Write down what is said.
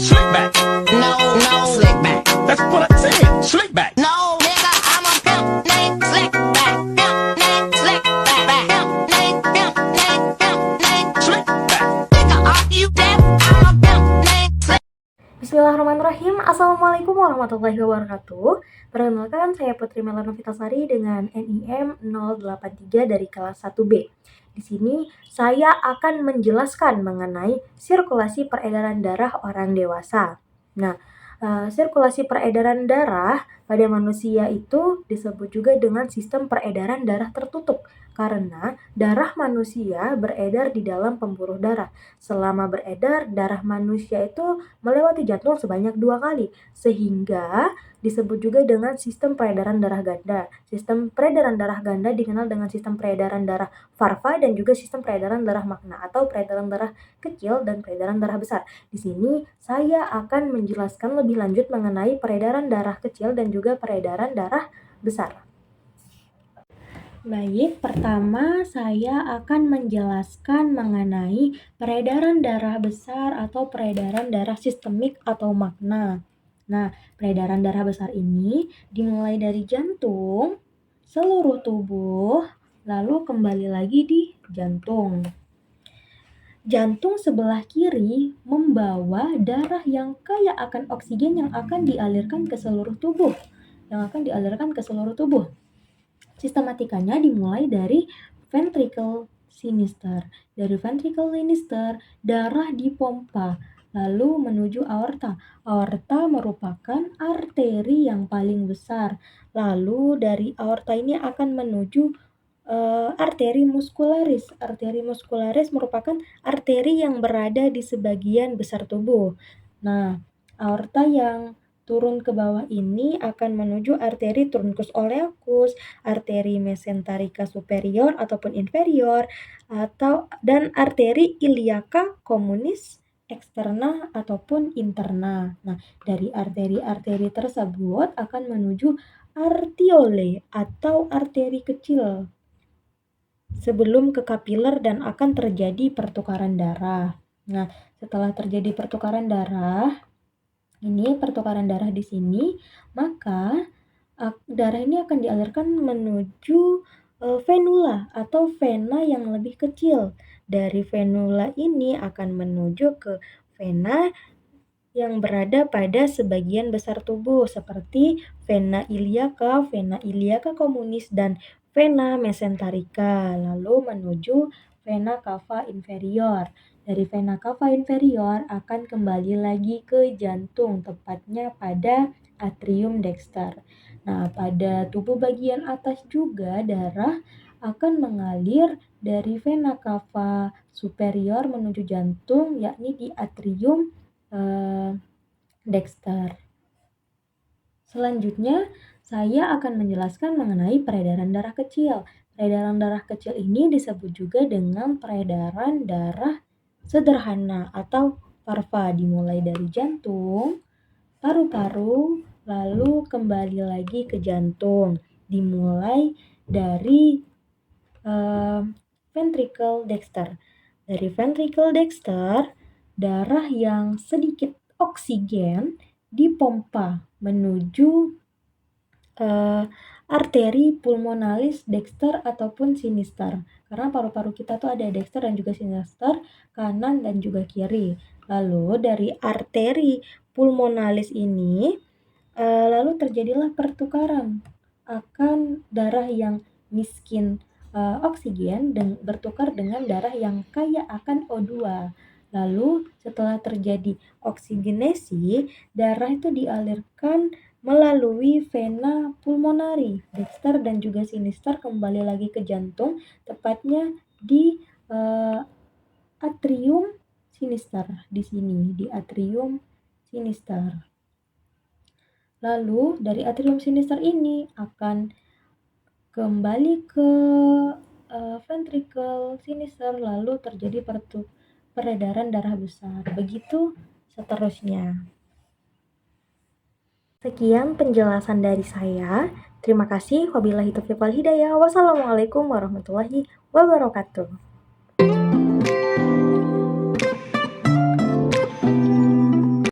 Slick back. No, no, slick back. That's what I said. Slick back. No, nigga, I'm a pimp named Slick back. Pimp named Slick back. Pimp named Slick back. Nigga, are you deaf? I'm a pimp named Slick. Bismillahirrahmanirrahim. Assalamualaikum warahmatullahi wabarakatuh. Perkenalkan, saya Putri Melana Vitasari dengan NIM 083 dari kelas 1B. Di sini saya akan menjelaskan mengenai sirkulasi peredaran darah orang dewasa. Nah, sirkulasi peredaran darah pada manusia itu disebut juga dengan sistem peredaran darah tertutup karena darah manusia beredar di dalam pembuluh darah. Selama beredar, darah manusia itu melewati jantung sebanyak 2 kali, sehingga disebut juga dengan sistem peredaran darah ganda. Sistem peredaran darah ganda dikenal dengan sistem peredaran darah Varva dan juga sistem peredaran darah magna atau peredaran darah kecil dan peredaran darah besar. Di sini saya akan menjelaskan lebih lanjut mengenai peredaran darah kecil dan juga peredaran darah besar. Baik, pertama saya akan menjelaskan mengenai peredaran darah besar atau peredaran darah sistemik atau magna. Nah, peredaran darah besar ini dimulai dari jantung, seluruh tubuh, lalu kembali lagi di jantung. Jantung sebelah kiri membawa darah yang kaya akan oksigen yang akan dialirkan ke seluruh tubuh. Sistematikanya dimulai dari ventricle sinister. Dari ventricle sinister, darah dipompa lalu menuju aorta. Aorta merupakan arteri yang paling besar. Lalu dari aorta ini akan menuju arteri muscularis. Arteri muscularis merupakan arteri yang berada di sebagian besar tubuh. Nah, aorta yang turun ke bawah ini akan menuju arteri truncus oleacus, arteri mesenterica superior ataupun inferior, dan arteri iliaca communis eksterna ataupun interna. Nah, dari arteri-arteri tersebut akan menuju artiole atau arteri kecil sebelum ke kapiler dan akan terjadi pertukaran darah. Nah, setelah terjadi pertukaran darah di sini, maka darah ini akan dialirkan menuju venula atau vena yang lebih kecil. Dari venula ini akan menuju ke vena yang berada pada sebagian besar tubuh seperti vena iliaca communis dan vena mesenterica, lalu menuju vena cava inferior. Dari vena cava inferior akan kembali lagi ke jantung, tepatnya pada atrium dexter. Nah, pada tubuh bagian atas juga darah akan mengalir dari vena cava superior menuju jantung, yakni di atrium dexter. Selanjutnya, saya akan menjelaskan mengenai peredaran darah kecil. Peredaran darah kecil ini disebut juga dengan peredaran darah sederhana atau Varva, dimulai dari jantung, paru-paru, lalu kembali lagi ke jantung, dimulai dari ventricle dexter. Dari ventricle dexter, darah yang sedikit oksigen dipompa menuju arteri pulmonalis dexter ataupun sinister. Karena paru-paru kita tuh ada dexter dan juga sinister, kanan dan juga kiri. Lalu dari arteri pulmonalis ini lalu terjadilah pertukaran akan darah yang miskin oksigen dan bertukar dengan darah yang kaya akan O2. Lalu setelah terjadi oksigenasi, darah itu dialirkan melalui vena pulmonari, dexter dan juga sinister kembali lagi ke jantung, tepatnya di atrium sinister di sini, di atrium sinister. Lalu dari atrium sinister ini akan kembali ke ventricle sinister, lalu terjadi peredaran darah besar. Begitu seterusnya. Sekian penjelasan dari saya. Terima kasih. Wabillahi taufiq wal hidayah. Wassalamualaikum warahmatullahi wabarakatuh.